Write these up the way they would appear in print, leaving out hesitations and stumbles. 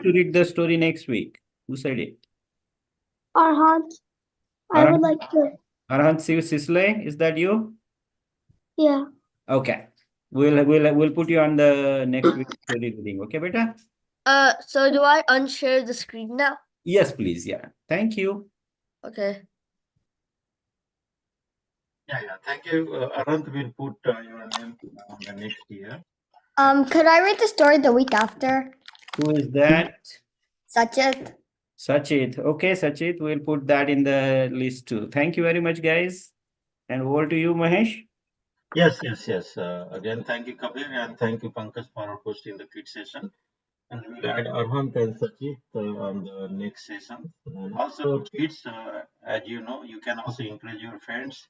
to read the story next week? Who said it? Arhat. I would Arhant, like to. Arhant Sisley, is that you? Yeah. Okay. We'll put you on the next week story reading. Okay, beta? So do I unshare the screen now? Yes, please. Yeah. Thank you. Okay. Yeah. Thank you. Arant will put your name the next year. Could I read the story the week after? Who is that? Sachit. Sachit. Okay, Sachit, we'll put that in the list too. Thank you very much, guys. And over to you, Mahesh. Yes. Again, thank you, Kabir, and thank you, Pankaj, for hosting the kid session. And we'll add Arhant and Sachit on the next session. And also, kids, as you know, you can also encourage your friends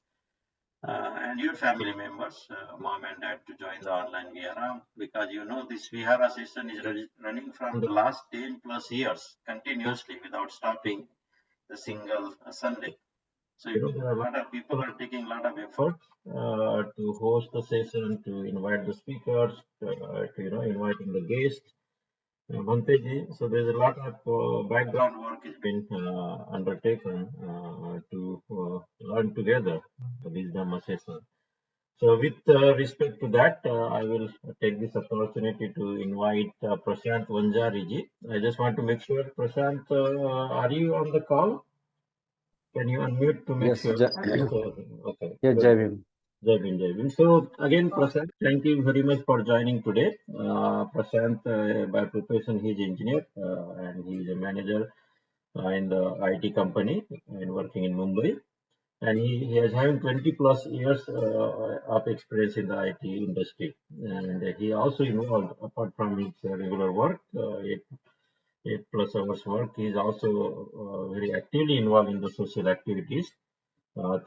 and your family members, mom and dad, to join the online Vihara, because you know this Vihara session is running from the last 10 plus years continuously without stopping the single Sunday. So you know there are a lot of people are taking a lot of effort to host the session, to invite the speakers, to inviting the guests. Bhanteji, so there's a lot of background work has been undertaken to learn together the wisdom session. So with respect to that, I will take this opportunity to invite Prashant Wanjari ji. I just want to make sure, Prashant, are you on the call? Can you unmute to make Yes, sure? Okay. yeah, Good. Jai Bhim. Jai Bhim, Jai Bhim. So again, Prashant, thank you very much for joining today. Prashant, by profession, he's engineer and he's a manager in the IT company and working in Mumbai. And he has having 20 plus years of experience in the IT industry. And he also involved, apart from his regular work, 8 plus hours work, he is also very actively involved in the social activities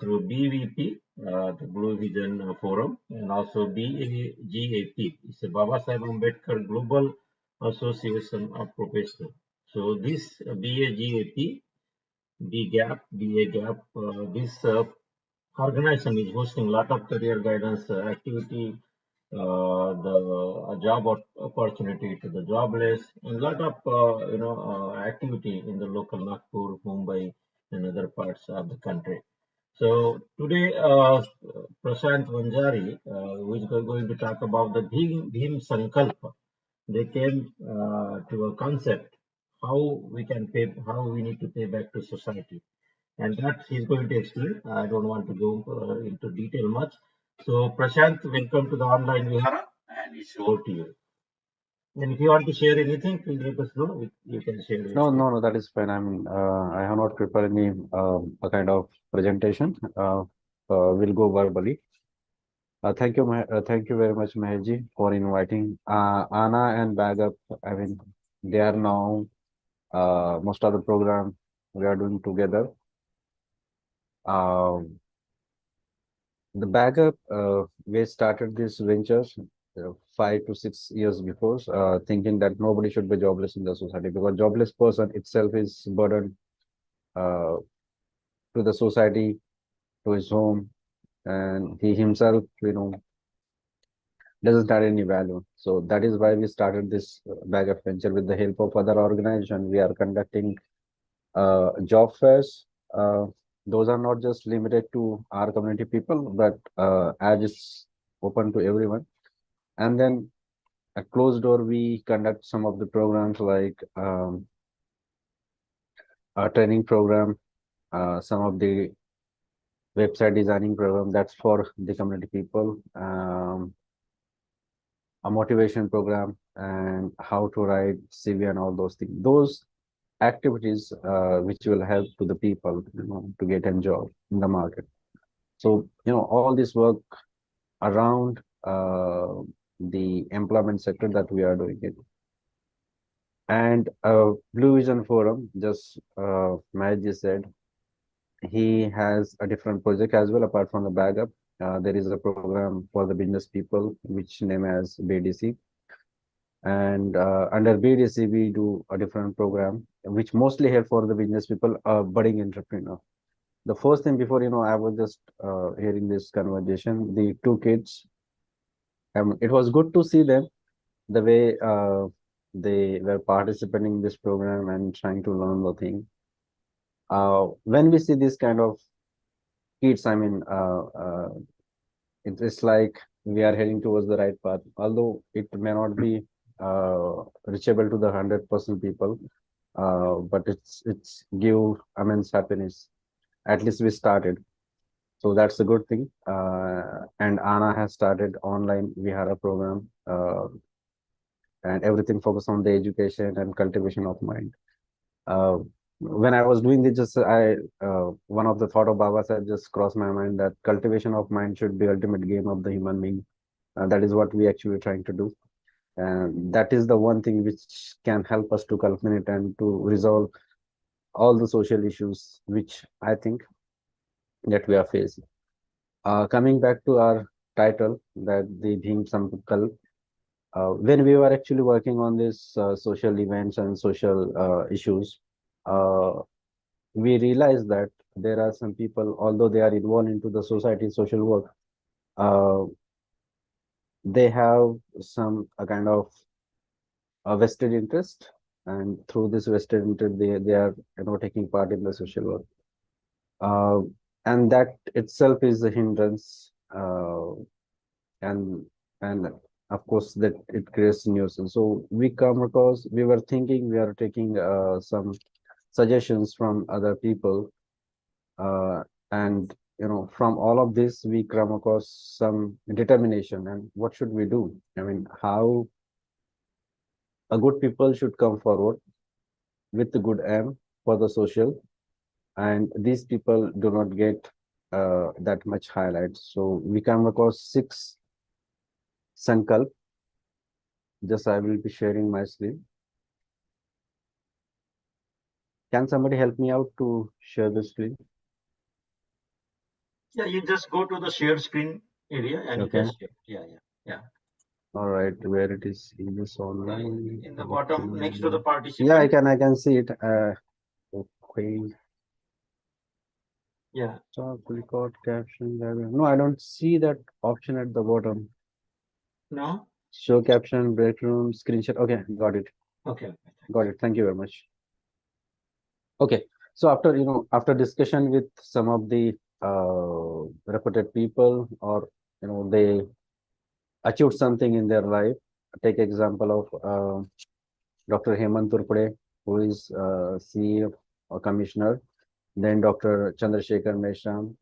through BVP, the Blue Vision Forum, and also BAGAP. It's a Baba Sahib Ambedkar Global Association of Professionals. So this BAGAP, BAGAP, this organization is hosting a lot of career guidance activity, the job opportunity to the jobless, and a lot of activity in the local Nagpur, Mumbai, and other parts of the country. So today, Prashant Wanjari, who is going to talk about the Bhim Sankalp. They came to a concept how we can pay, how we need to pay back to society, and that he's going to explain. I don't want to go into detail much. So Prashant, welcome to the online Vihara, and it's over to you. And if you want to share anything, please let us know. You can share it. No, that is fine. I mean, I have not prepared any a kind of presentation. We'll go verbally. Thank you very much, Meherji, for inviting Anna and Bag-up. I mean, they are now most of the program we are doing together. The Bag-up, we started this ventures 5 to 6 years before, thinking that nobody should be jobless in the society, because jobless person itself is burden to the society, to his home, and he himself, doesn't add any value. So that is why we started this Bag-up venture with the help of other organization. We are conducting job fairs. Those are not just limited to our community people, but as it's open to everyone. And then at closed door, we conduct some of the programs like a training program, some of the website designing program that's for the community people, a motivation program, and how to write CV and all those things. Those activities which will help to the people, to get a job in the market. So, all this work around the employment sector that we are doing it. And Blue Vision Forum, just Mahesh said, he has a different project as well apart from the Bag-up. There is a program for the business people which name as BDC. And under BDC, we do a different program which mostly help for the business people, budding entrepreneur. The first thing before, I was just hearing this conversation, the two kids, it was good to see them, the way they were participating in this program and trying to learn the thing. When we see this kind of kids, I mean, it's like we are heading towards the right path, although it may not be reachable to the 100% people, but it's give immense happiness. At least we started, so that's a good thing. And Anna has started online Vihara program, and everything focused on the education and cultivation of mind. Uh, when I was doing this, just one of the thought of Baba said just crossed my mind that cultivation of mind should be ultimate game of the human being. That is what we actually trying to do, and that is the one thing which can help us to culminate and to resolve all the social issues which I think that we are facing. Coming back to our title, that the Bhim Sankalp, when we were actually working on this social events and social issues, uh, we realized that there are some people, although they are involved into the society social work, uh, they have some kind of a vested interest, and through this vested interest, they are taking part in the social work, uh, and that itself is a hindrance, and and of course that it creates nuisance. So we were thinking we are taking some suggestions from other people, uh, and from all of this we come across some determination, and what should we do? I mean, how a good people should come forward with the good aim for the social, and these people do not get that much highlight. So we come across 6 sankalp. Just I will be sharing my screen. Can somebody help me out to share the screen? Yeah, you just go to the shared screen area and Okay. you just share. Yeah. All right, where it is in this Yeah, online. in the bottom next to the Yeah, participant. I can see it. Okay. Yeah. Stop record caption. No, I don't see that option at the bottom. No? Show caption, breakroom, screenshot. Okay, got it. Okay. Got it. Thank you very much. Okay. So after after discussion with some of the reputed people, or they achieved something in their life. Take example of Dr. Hemant Turpade, who is CEO or commissioner. Then Dr. Chandrasekhar Meshram,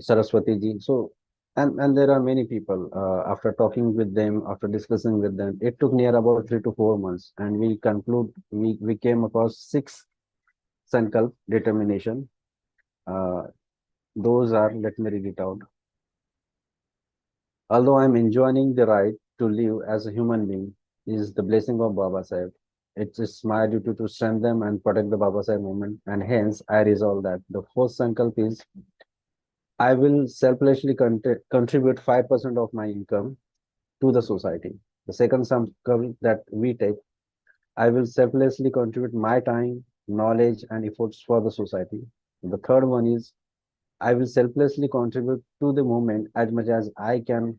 Saraswati ji. So, and there are many people. After talking with them, after discussing with them, it took near about 3 to 4 months, and we came across 6 Sankalp determination. Uh, those are, let me read it out. Although I am enjoying the right to live as a human being is the blessing of Baba Sahib. It is my duty to strengthen and protect the Baba Sahib movement, and hence I resolve that. The first sankalp is I will selflessly contribute 5% of my income to the society. The second sankalp that we take, I will selflessly contribute my time, knowledge, and efforts for the society. The third one is I will selflessly contribute to the movement as much as I can,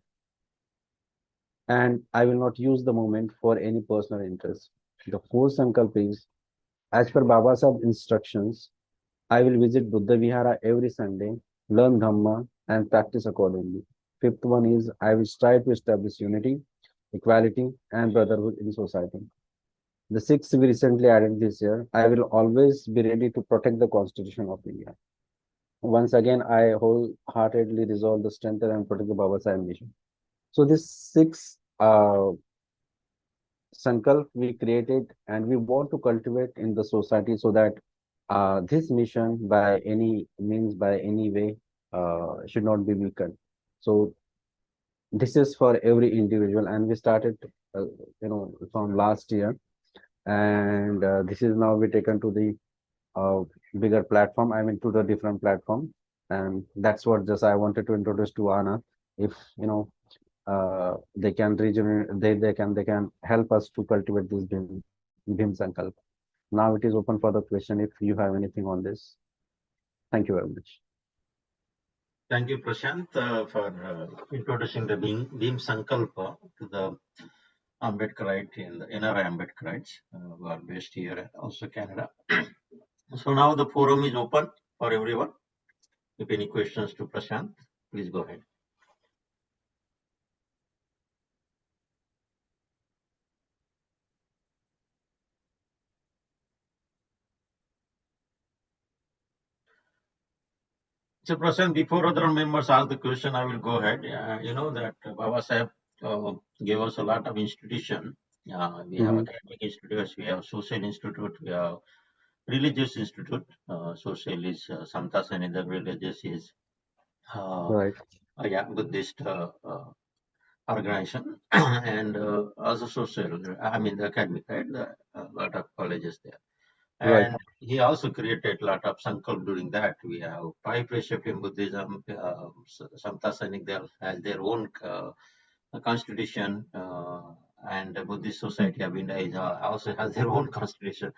and I will not use the moment for any personal interest. The fourth sankalp is, as per Baba Sahib's instructions, I will visit Buddha Vihara every Sunday, learn Dhamma, and practice accordingly. Fifth one is, I will strive to establish unity, equality, and brotherhood in society. The sixth we recently added this year, I will always be ready to protect the Constitution of India. Once again, I wholeheartedly resolve the strengthen and protect the Baba Sahib mission. So these 6 sankalp we created, and we want to cultivate in the society, so that this mission by any means, by any way, should not be weakened. So this is for every individual, and we started from last year, and this is now we taken to the uh, bigger platform, I mean to the different platform, and that's what just I wanted to introduce to Anna. If they can they can help us to cultivate this Bhim Sankalp. Now it is open for the question if you have anything on this. Thank you very much. Thank you, Prashant, for introducing the Beam Sankalpa to the Ambedkarite in the NRI Ambedkarites who are based here and also Canada. So now the forum is open for everyone. If any questions to Prashant, please go ahead. So Prashant, before other members ask the question, I will go ahead. You know that Baba Saheb gave us a lot of institution. We have academic institutes, we have social institute, we have religious institute. Social is Samta Sanidha, religious is Right. Buddhist organization, and also social, I mean the academic, right? A lot of colleges there. Right. And he also created a lot of Sankalp during that. We have five precepts in Buddhism. Samta Sanidha has their own constitution, and the Buddhist Society of India also has their own constitution.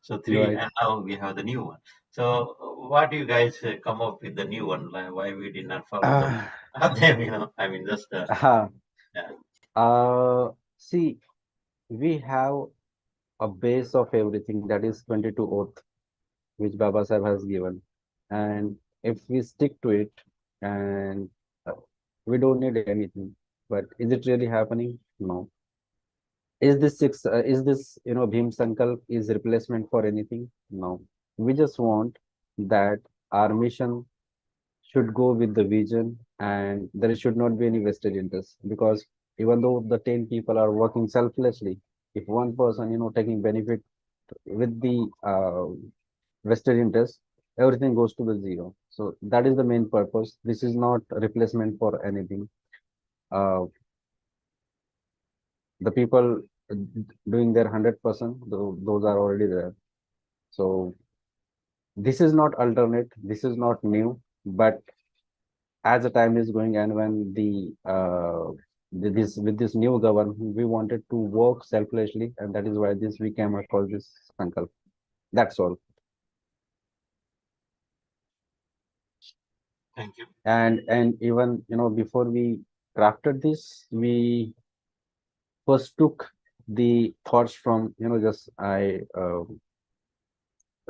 So three, Right. and now we have the new one. So what do you guys come up with the new one? Like, why we did not follow the them? You know, I mean, just See, we have a base of everything, that is 22 oath, which Baba Sahib has given. And if we stick to it, and we don't need anything. But is it really happening? No. Is this, Bhim Sankalp is replacement for anything? No. We just want that our mission should go with the vision, and there should not be any vested interest, because even though the 10 people are working selflessly, if one person, taking benefit with the vested interest, everything goes to the zero. So that is the main purpose. This is not a replacement for anything. uh, the people doing their 100%, those are already there. So this is not alternate, this is not new, but as the time is going, and when this with this new government, we wanted to work selflessly, and that is why we came across this Sankalp. That's all. Thank you. And even before we crafted this, we first took the thoughts from just I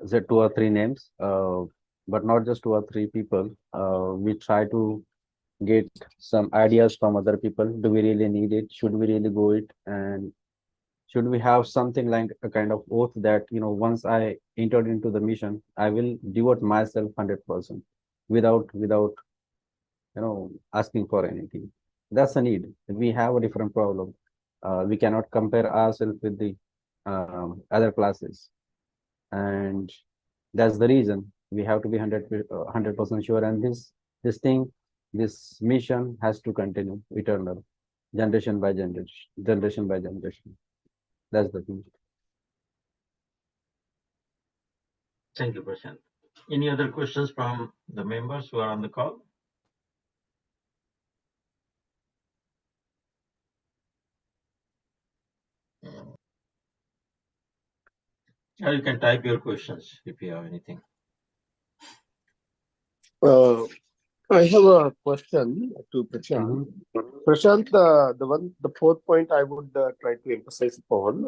said 2 or 3 names, but not just 2 or 3 people. We try to get some ideas from other people. Do we really need it? Should we really go it? And should we have something like a kind of oath that once I entered into the mission, I will devote myself 100% without asking for anything. That's a need. We have a different problem. We cannot compare ourselves with the other classes, and that's the reason we have to be 100% sure. And this mission has to continue eternal, generation by generation. That's the thing. Thank you, Prashant. Any other questions from the members who are on the call? Or you can type your questions if you have anything. I have a question to Prashant. Prashant, the fourth point I would try to emphasize upon.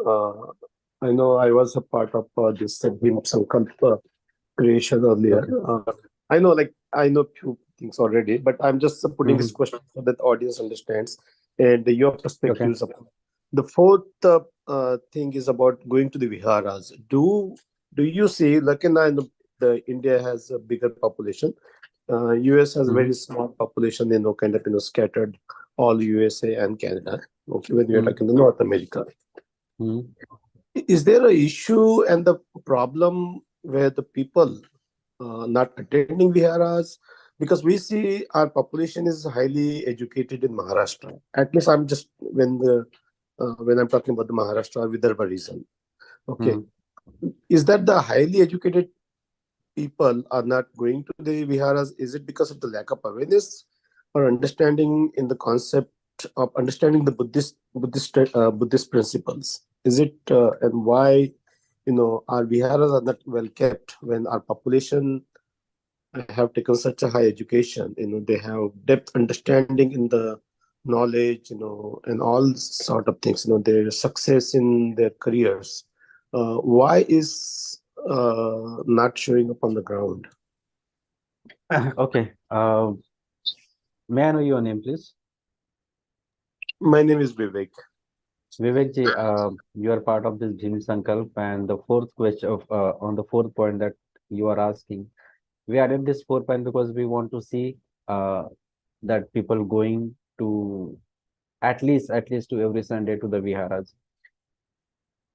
I know I was a part of this Bhim Sankalp creation earlier. I know few things already, but I'm just putting this question so that the audience understands and your perspectives. The fourth thing is about going to the Viharas. Do you see, like, and I know India has a bigger population. US has a very small population, kind of, scattered all USA and Canada. Okay, when you're talking the North America, is there an issue and the problem where the people not attending Viharas? Because we see our population is highly educated in Maharashtra. At least I'm just when I'm talking about the Maharashtra Vidarbha region. Okay, is that the highly educated people are not going to the Viharas? Is it because of the lack of awareness or understanding in the concept of understanding the Buddhist principles? Is it and why our Viharas are not well kept when our population have taken such a high education? They have depth understanding in the knowledge, and all sort of things, their success in their careers, why is not showing up on the ground? Okay. May I know your name, please? My name is Vivek. Vivek ji, you are part of this Bhim Sankalp, and the fourth question on the fourth point that you are asking, we added this 4 point because we want to see that people going to at least to every Sunday to the viharas.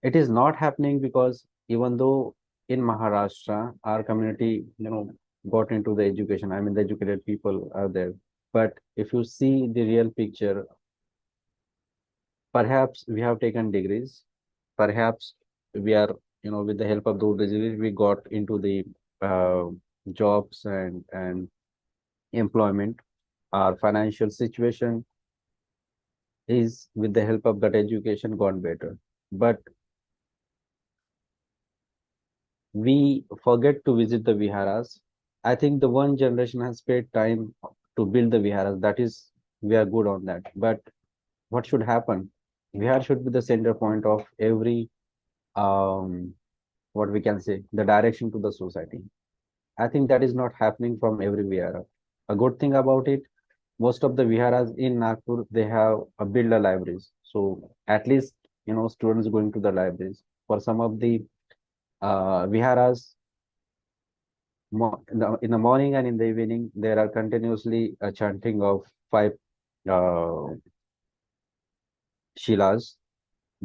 It is not happening because even though in Maharashtra our community got into the education, I mean the educated people are there, but if you see the real picture, perhaps we have taken degrees, perhaps we are with the help of those degrees we got into the uh, jobs and employment. Our financial situation is with the help of that education gone better, but we forget to visit the viharas. I think the one generation has spent time to build the viharas. That is, we are good on that. But what should happen? Vihar should be the center point of every what we can say, the direction to the society. I think that is not happening from every vihara. A good thing about it, most of the viharas in Nagpur, they have a builder libraries. So at least students going to the libraries. For some of the viharas, in the morning and in the evening, there are continuously a chanting of 5 uh, shilas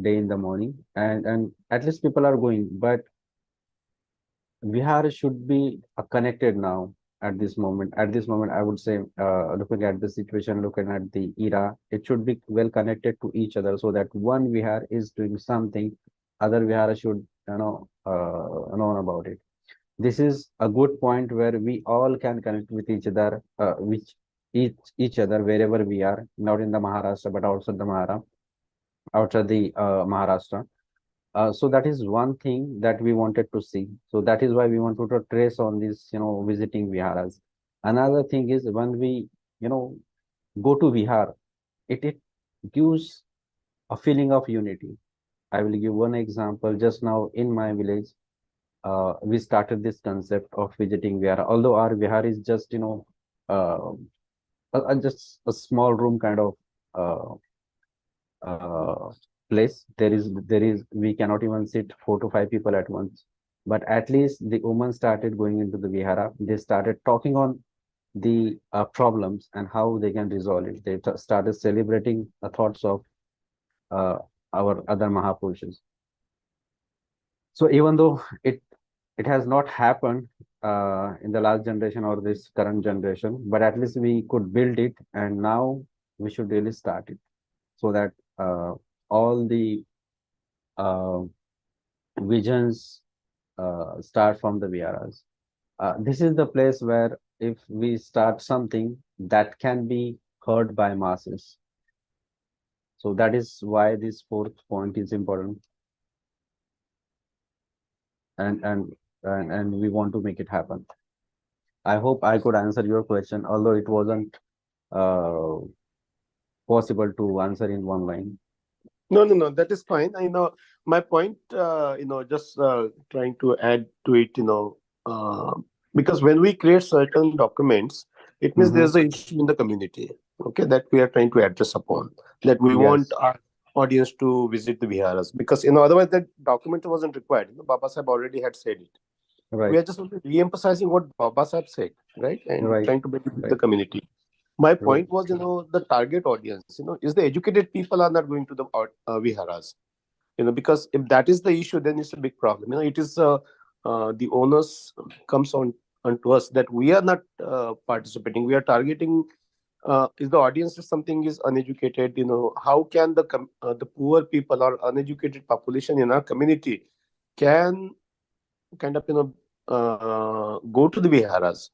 day in the morning, and at least people are going. But Vihar should be connected now at this moment. At this moment, I would say, looking at the situation, looking at the era, it should be well connected to each other so that one Vihar is doing something, other Vihara should know about it. This is a good point where we all can connect with each other, each other wherever we are, not in the Maharashtra, but outside the Maharashtra. So that is one thing that we wanted to see. So that is why we wanted to trace on this, visiting viharas. Another thing is when we, go to Vihar, it gives a feeling of unity. I will give one example. Just now in my village, we started this concept of visiting Vihara. Although our Vihar is just, uh, just a small room kind of uh, uh, place. There is we cannot even sit 4 to 5 people at once. But at least the women started going into the Vihara. They started talking on the problems and how they can resolve it. They started celebrating the thoughts of uh, our other Mahapurushas. So even though it has not happened in the last generation or this current generation, but at least we could build it, and now we should really start it so that all the uh, visions start from the VRs. This is the place where if we start something that can be heard by masses. So that is why this fourth point is important, and we want to make it happen. I hope I could answer your question, although it wasn't uh, possible to answer in one line. No. That is fine. I know my point. Just trying to add to it. Because when we create certain documents, it means there's an issue in the community. Okay, that we are trying to address upon. That we want Yes, our audience to visit the viharas, because otherwise that document wasn't required. Baba Sahib already had said it. We right, are just only re-emphasizing what Baba Sahib said, right, and right, trying to benefit the right, community. My right. point was, the target audience, is the educated people are not going to the viharas, because if that is the issue, then it's a big problem. It is the onus comes onto us that we are not participating. We are targeting. If the audience is something is uneducated, how can the poor people or uneducated population in our community can kind of go to the viharas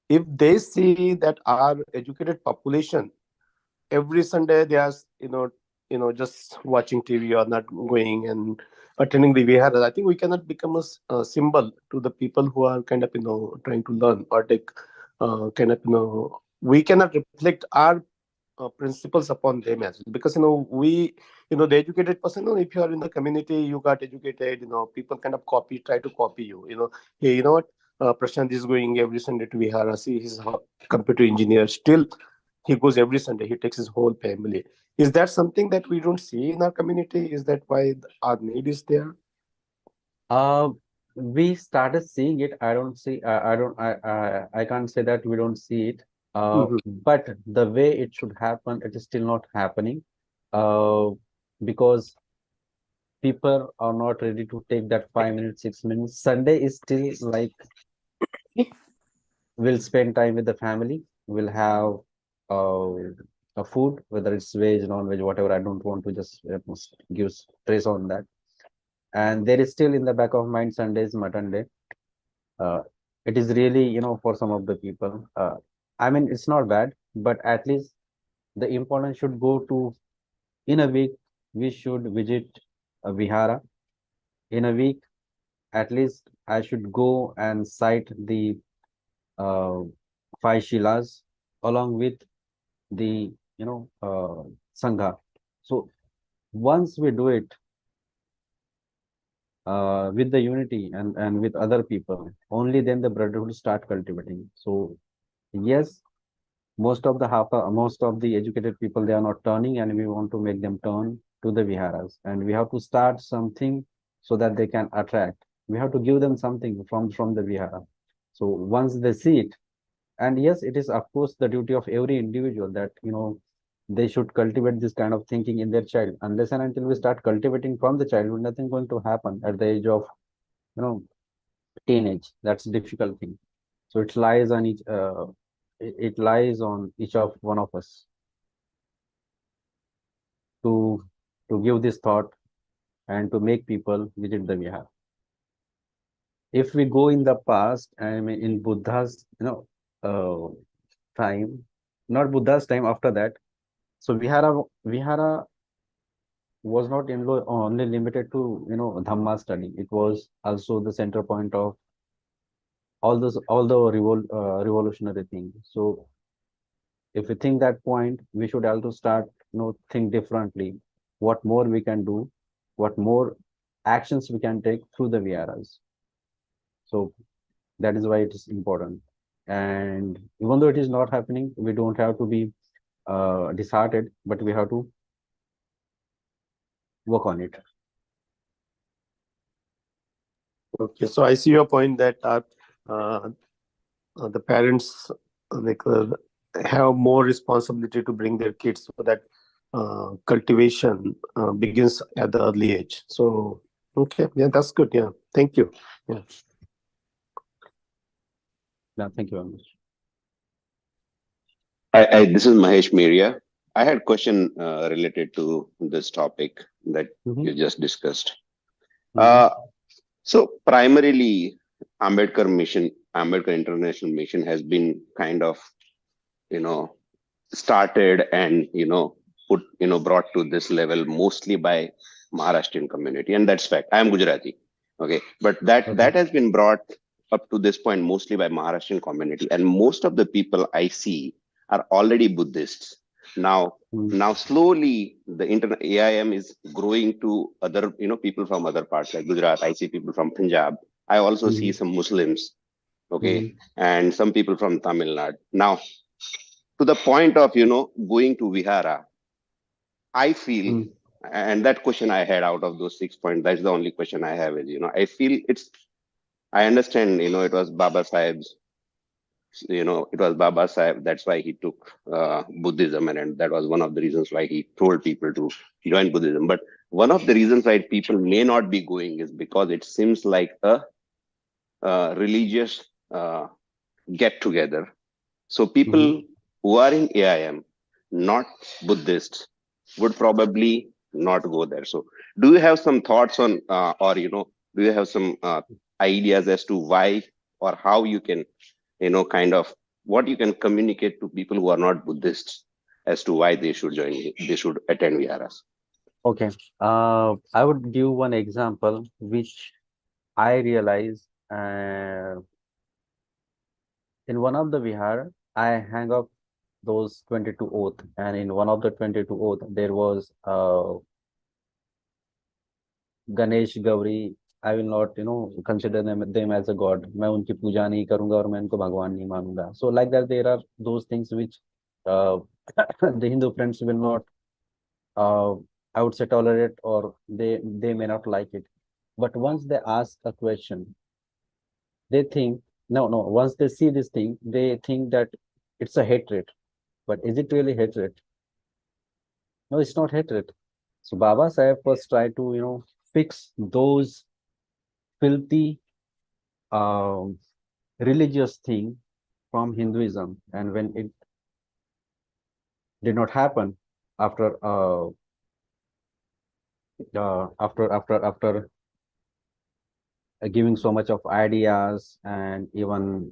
if they see that our educated population every Sunday they are just watching TV or not going and attending the viharas. I think we cannot become a symbol to the people who are kind of trying to learn or take kind of we cannot reflect our principles upon them as well. Because we, the educated person, if you are in the community, you got educated, people kind of try to copy you. Hey, you know what? Prashant is going every Sunday to Vihara. See, he's a computer engineer. Still, he goes every Sunday. He takes his whole family. Is that something that we don't see in our community? Is that why our need is there? Uh, we started seeing it. I don't see. I can't say that we don't see it. Mhm. But the way it should happen, it is still not happening. Uh, because people are not ready to take that 5 minutes, 6 minutes. Sunday is still like we'll spend time with the family. We'll have a food, whether it's veg, non-veg, whatever. I don't want to just give stress on that. And there is still in the back of mind Sundays mutton day. uh, it is really, for some of the people, I mean, it's not bad, but at least the importance should go to, in a week we should visit a vihara. In a week, at least I should go and cite the uh, five shilas along with the sangha. So once we do it with the unity and with other people, only then the brotherhood start cultivating. So yes, most of the educated people, they are not turning, and we want to make them turn to the viharas, and we have to start something so that they can attract. We have to give them something from the vihara. So once they see it, and yes, it is of course the duty of every individual that they should cultivate this kind of thinking in their child. Unless and until we start cultivating from the childhood, nothing going to happen at the age of you know teenage. That's a difficult thing. So it lies on each of one of us to give this thought and to make people visit the vihar. If we go in the past, I mean in Buddha's time, not Buddha's time, after that, so Vihara was not only limited to Dhamma study. It was also the center point of all the revolutionary thing. So if we think that point, we should also start think differently. What more we can do? What more actions we can take through the VRs? So that is why it is important. And even though it is not happening, we don't have to be disheartened, but we have to work on it. Okay, so I see your point that the parents have more responsibility to bring their kids, so that cultivation begins at the early age. So, okay, yeah, that's good. Yeah, thank you. Yeah. Yeah, thank you very much. This is Mahesh Meria. I had a question related to this topic that you just discussed. So primarily, Ambedkar International Mission has been kind of, started and, brought to this level mostly by Maharashtrian community. And that's fact. I am Gujarati. Okay. But that has been brought up to this point mostly by Maharashtrian community. And most of the people I see are already Buddhists. Now slowly the AIM is growing to other, people from other parts like Gujarat. I see people from Punjab. I also see some Muslims. Okay. And some people from Tamil Nadu. Now, to the point of, going to Vihara, I feel, and that question I had out of those 6 points, that's the only question I have is, I feel I understand, it was Baba Sahib's, it was Baba Sahib. That's why he took Buddhism, and that was one of the reasons why he told people to join Buddhism. But one of the reasons why people may not be going is because it seems like a religious get together. So people who are in AIM, not Buddhists, would probably not go there. So do you have some thoughts on, or, do you have some ideas as to why or how you can, kind of what you can communicate to people who are not Buddhists as to why they should attend Viharas? Okay. I would give one example which I realized in one of the vihar. I hang up those 22 oath, and in one of the 22 oath there was Ganesh, Gauri. I will not, consider them as a god. मैं उनकी पूजा नहीं करूंगा और मैं उनको भगवान नहीं मानूंगा. So like that, there are those things which uh, the Hindu friends will not, uh, I would say, tolerate, or they may not like it. But once they ask a question, they think, no. Once they see this thing, they think that it's a hatred. But is it really hatred? No, it's not hatred. So Baba Sahib first tried to, fix those filthy religious thing from Hinduism, and when it did not happen after after giving so much of ideas, and even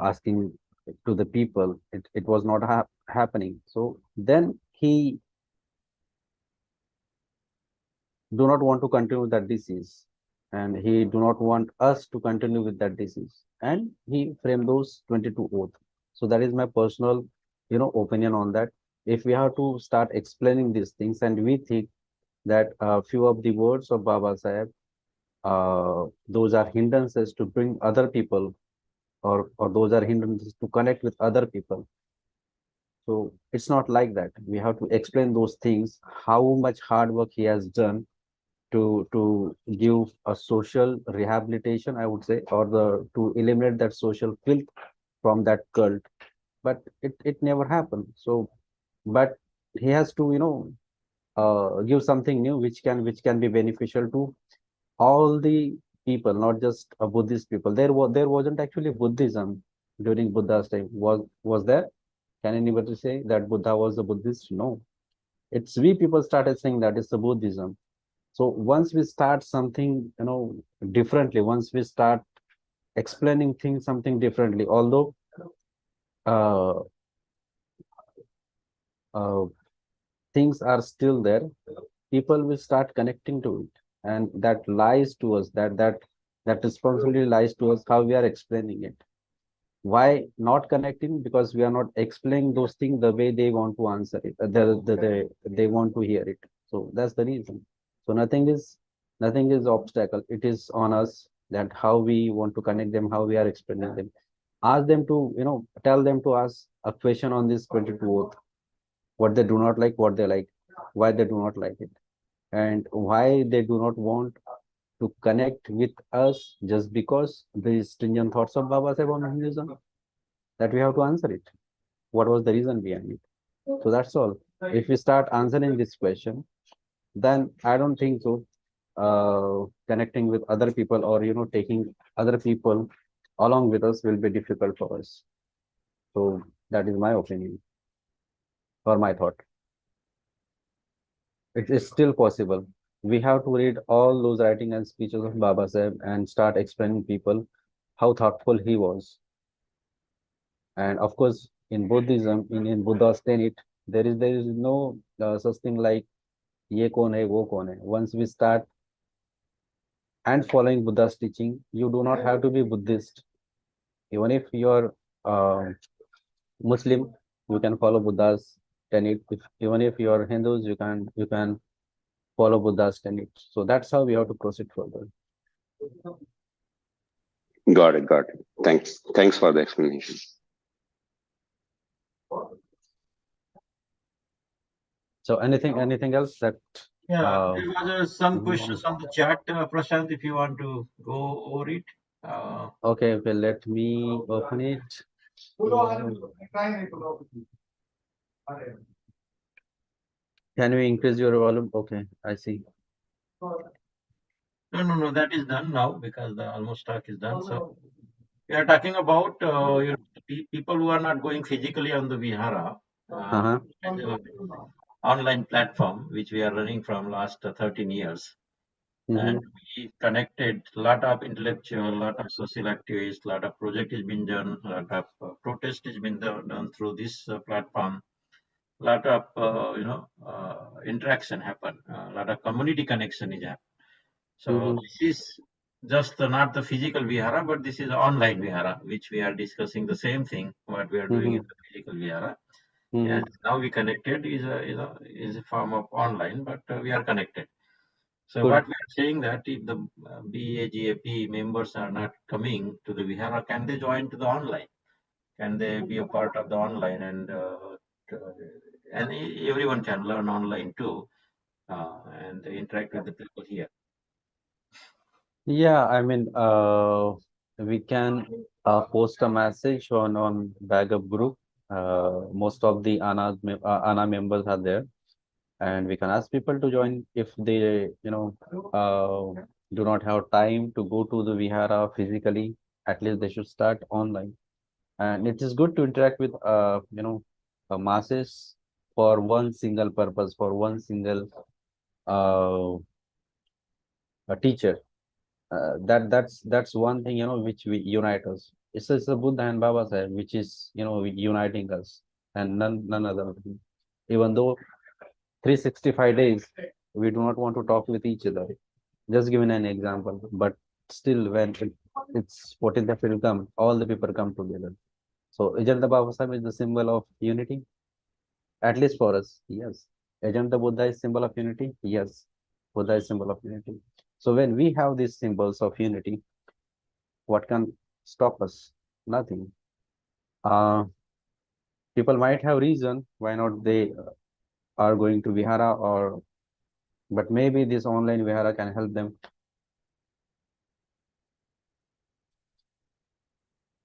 asking to the people, it was not happening. So then he do not want to continue that disease, and he do not want us to continue with that disease, and he framed those 22 oath. So that is my personal opinion on that. If we have to start explaining these things, and we think that a few of the words of Baba Sahib, those are hindrances to bring other people, or those are hindrances to connect with other people. So it's not like that. We have to explain those things, how much hard work he has done to give a social rehabilitation, I would say, or to eliminate that social filth from that cult. But it never happened. So, but he has to give something new which can be beneficial to all the people, not just a Buddhist people. There wasn't actually Buddhism during Buddha's time. Was there? Can anybody say that Buddha was a Buddhist? No. It's we people started saying that it's a Buddhism. So once we start something, differently, once we start explaining things something differently, although uh, uh, things are still there, people will start connecting to it, and that lies to us. That responsibility lies to us, how we are explaining it. Why not connecting? Because we are not explaining those things the way they want to answer it. They want to hear it. So that's the reason. So nothing is obstacle. It is on us that how we want to connect them, how we are explaining them. Ask them to, tell them to ask a question on this 22 oath. What they do not like, what they like, why they do not like it, and why they do not want to connect with us, just because the stringent thoughts of Baba Sahib on Hinduism, that we have to answer it. What was the reason behind it? So that's all. If we start answering this question, then I don't think so. Connecting with other people, or taking other people along with us, will be difficult for us. So that is my opinion, or my thought. It is still possible. We have to read all those writing and speeches of Baba Sahib and start explaining people how thoughtful he was. And of course, in Buddhism, in Buddha's tenet, there is no such thing like ye kon hai, wo kon hai. Once we start and following Buddha's teaching, you do not have to be Buddhist. Even if you're Muslim, you can follow Buddha's tenet. Even if you're Hindus, you can follow Buddha's tenet. So that's how we have to proceed further. Got it. Thanks for the explanation. So anything else that Yeah, there was some questions on the chat, Prashant, if you want to go over it. okay, let me open it. Can you increase your volume? Okay, I see. No, that is done now, because the almost talk is done. So we are talking about people who are not going physically on the Vihara, online platform which we are running from last 13 years. And we connected a lot of intellectual, a lot of social activists, a lot of project has been done, a lot of protest has been done through this platform. A lot of interaction happen, a lot of community connection is happening. So this is just not the physical Vihara, but this is online Vihara, which we are discussing the same thing what we are doing in the physical Vihara. Mhm. And now we connected is a form of online, but we are connected. So Good. what we are saying that if the BAGAP members are not coming to the Vihara, can they join to the online? Can they be a part of the online and everyone can learn online too and interact with the people here. Yeah, I mean, we can post a message on backup group. Most of the ANA members are there, and we can ask people to join if they, do not have time to go to the Vihara physically. At least they should start online, and it is good to interact with, masses for one single purpose, for one single uh, a teacher. That's one thing, which we unite us. It's the Buddha and Baba said, which is, uniting us, and none other thing. Even though 365 days we do not want to talk with each other. Just giving an example, but still when it's 14th April come, all the people come together. So Ajanta Baba Sahib is the symbol of unity, at least for us. Yes. Ajanta Buddha is symbol of unity. Yes. Buddha is symbol of unity. So when we have these symbols of unity, what can stop us? Nothing. Uh, People might have reason why not they are going to Vihara, or but maybe this online Vihara can help them.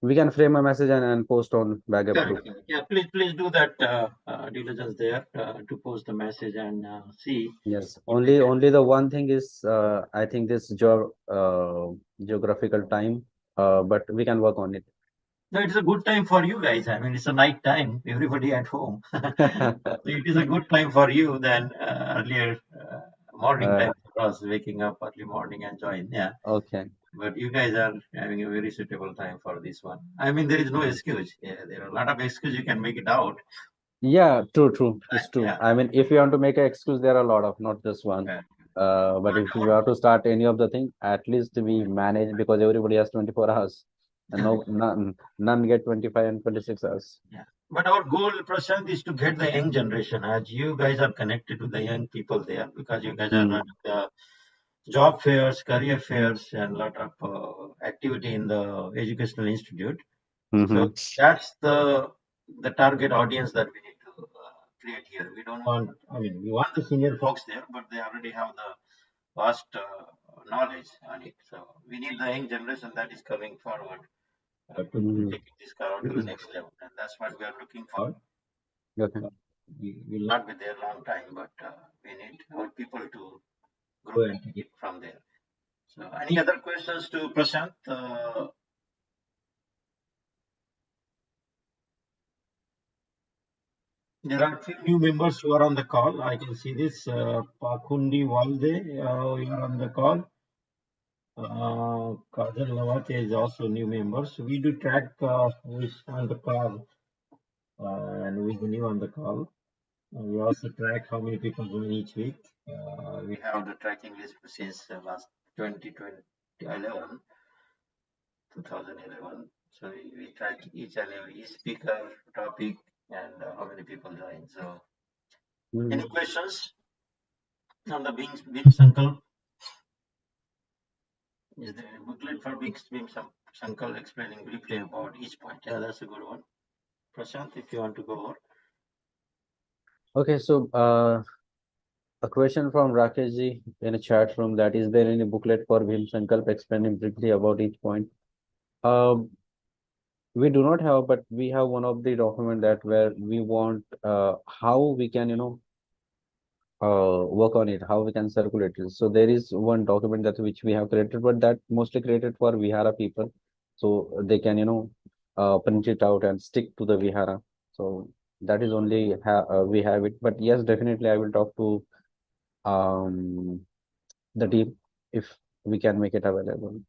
We can frame a message and post on backup group. Correct. Yeah, please do that diligence there to post the message and see. Yes, only the one thing is, I think this geographical time, but we can work on it. No, it's a good time for you guys. I mean, it's a night time, everybody at home. So it is a good time for you than earlier morning time for us, waking up early morning and join. Yeah. Okay. But you guys are having a very suitable time for this one. I mean, there is no excuse. Yeah, there are a lot of excuses you can make it out. Yeah, true. It's true. Yeah. I mean, if you want to make an excuse, there are a lot of, not just one. Yeah. But if you have to start any of the thing, at least we manage, because everybody has 24 hours, and none get 25 and 26 hours. Yeah. But our goal, Prashant, is to get the young generation. As you guys are connected with the young people there, because you guys are running the job fairs, career fairs, and a lot of activity in the educational institute. So that's the target audience that we need to create here. We don't want, I mean, we want the senior folks there, but they already have the vast knowledge on it. So we need the young generation that is coming forward to take this car to the next level. And that's what we are looking for. Okay. We will not be there a long time, but we need our people to grow and take it from there. So any other questions to Prashant? There are few new members who are on the call. I can see this. Pakundi Walde, you are on the call. Kajal Lawate is also new member. So we do track who is on the call and who is new on the call. We also track how many people join each week. We have the tracking list since last 2011. So we track each and every speaker, topic, and how many people join. So any questions on the Bhim Sankalp? Is there a booklet for Bhim Sankalp explaining briefly about each point? Yeah, that's a good one. Prashant, if you want to go over. Okay, so a question from Rakesh ji in a chat room, that is there any booklet for Bhim Sankalp explaining briefly about each point? We do not have, but we have one of the document that where we want how we can, work on it, how we can circulate it. So there is one document that which we have created, but that mostly created for Vihara people, so they can, print it out and stick to the Vihara. So that is only we have it. But yes, definitely I will talk to the team if we can make it available.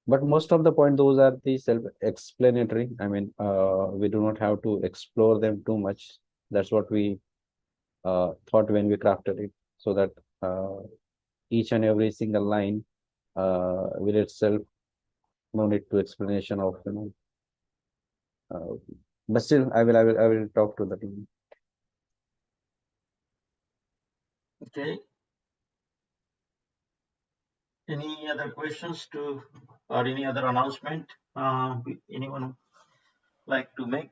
But most of the point, those are the self-explanatory. I mean, we do not have to explore them too much. That's what we thought when we crafted it, so that each and every single line will itself no need to explanation of, But still, I will talk to the team. Okay. Any other questions to, or any other announcement? Anyone like to make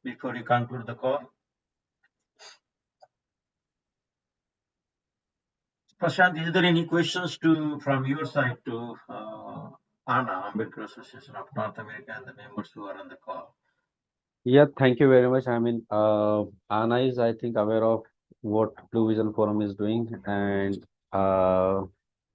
before you conclude the call? Prashant, is there any questions from your side to ANA, Ambedkar Association of North America, and the members who are on the call? Yeah, thank you very much. I mean, Anna is, I think, aware of what Blue Vision Forum is doing, and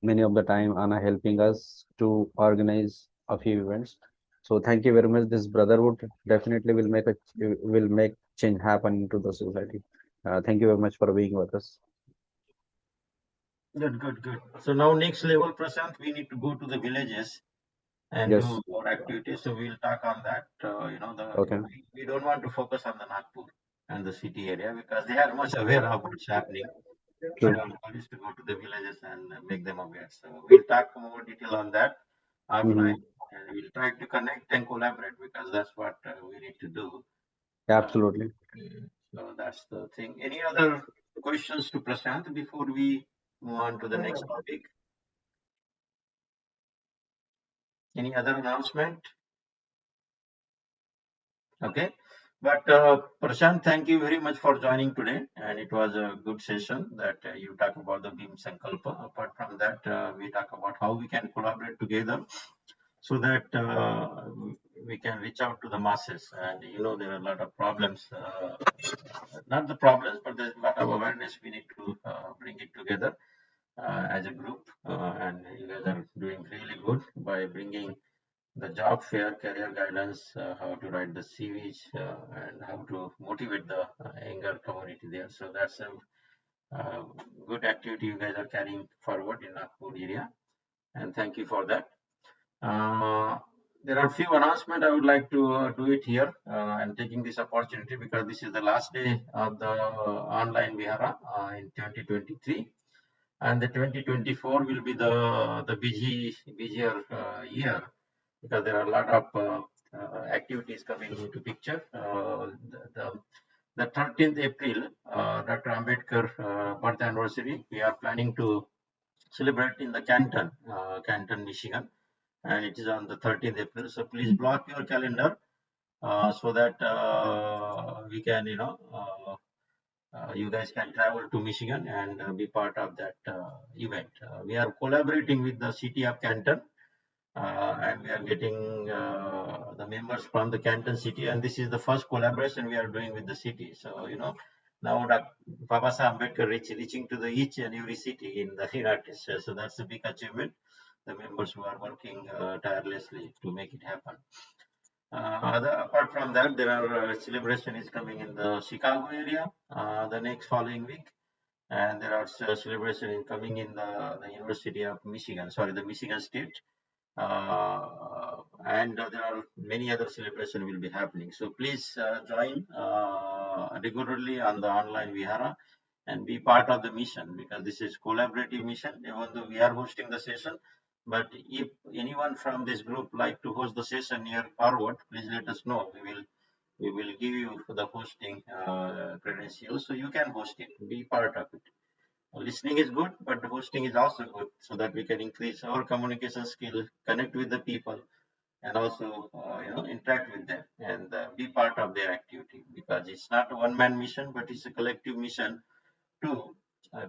many of the time, Anna helping us to organize a few events. So, thank you very much. This brotherhood definitely will make change happen into the society. Thank you very much for being with us. Good. So now next level, Prashant, we need to go to the villages and Yes. do more activities. So we'll talk on that. Okay. We don't want to focus on the Nagpur and the city area because they are much aware of what's happening. True. But our goal is to go to the villages and make them aware. So we'll talk more detail on that offline, and we'll try to connect and collaborate because that's what we need to do. Absolutely. So that's the thing. Any other questions to Prashant before we move on to the next topic? Any other announcement? Okay. But Prashant, thank you very much for joining today. And it was a good session that you talk about the Bhim Sankalp. Apart from that, we talk about how we can collaborate together so that we can reach out to the masses. And there are a lot of problems, not the problems, but there's a lot of awareness we need to bring it together as a group. And you guys are doing really good by bringing the job fair, career guidance, how to write the CVs, and how to motivate the younger community there. So that's a good activity you guys are carrying forward in Nagpur area, and thank you for that. There are a few announcements I would like to do it here. I'm taking this opportunity because this is the last day of the online Vihara in 2023, and the 2024 will be the busier year because there are a lot of activities coming into picture. The 13th April, Dr. Ambedkar birth anniversary, we are planning to celebrate in the Canton, Michigan, and it is on the 13th April. So please block your calendar so that we can, you guys can travel to Michigan and be part of that event. We are collaborating with the city of Canton, and we are getting the members from the Canton city, and this is the first collaboration we are doing with the city. So, now Baba Saheb Ambedkar reaching to the each and every city in the United States. So that's a big achievement. The members who are working tirelessly to make it happen. Apart from that, there are celebration is coming in the Chicago area the next following week, and there are celebration coming in the University of Michigan, the Michigan State, and there are many other celebrations will be happening. So please join regularly on the online Vihara and be part of the mission because this is collaborative mission. Even though we are hosting the session, but if anyone from this group like to host the session near forward, please let us know. We will give you the hosting credentials so you can host it, be part of it. Listening is good, but the hosting is also good so that we can increase our communication skill, connect with the people, and also interact with them and be part of their activity because it's not a one-man mission, but it's a collective mission to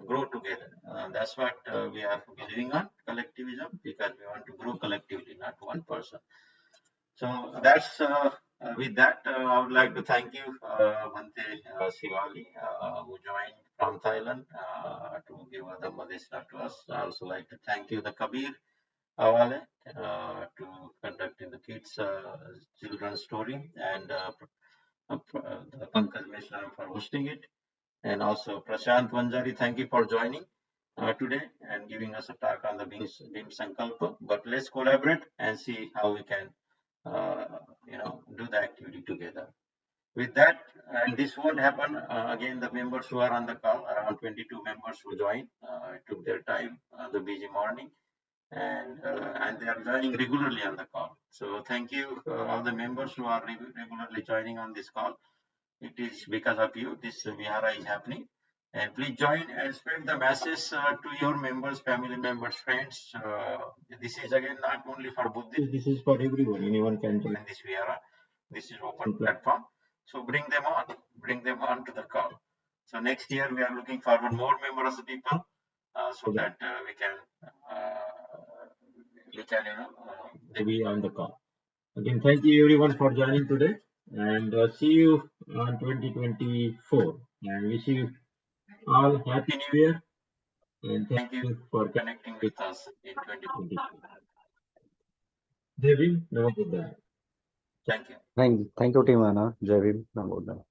grow together. That's what we are believing on collectivism because we want to grow collectively, not one person. So that's with that. I would like to thank you, Bhante Shivali, who joined from Thailand to give the Madhesna to us. I also like to thank you, the Kabir Awale, to conducting the kids' children's story, and the Pankaj Mishra for hosting it, and also Prashant Wanjari. Thank you for joining today and giving us a talk on the Bhim Sankalp. But let's collaborate and see how we can do the activity together. With that, and this won't happen again. The members who are on the call, around 22 members who joined, took their time the busy morning, and they are joining regularly on the call. So thank you all the members who are regularly joining on this call. It is because of you this Vihara is happening. And please join and spread the message to your members, family members, friends. This is again not only for Buddhists, this is for everyone. Anyone can join this Vihara. This is open platform. So bring them on to the call. So next year we are looking forward more members of people so that we can they be on the call. Again, thank you everyone for joining today, and see you on 2024. And wish you all happy New Year, and thank you for connecting with us in 2024. Devin, Namo Buddhaya. Thank you. Thank you, Team Anna. Jai Bhim. Namo Buddhaya.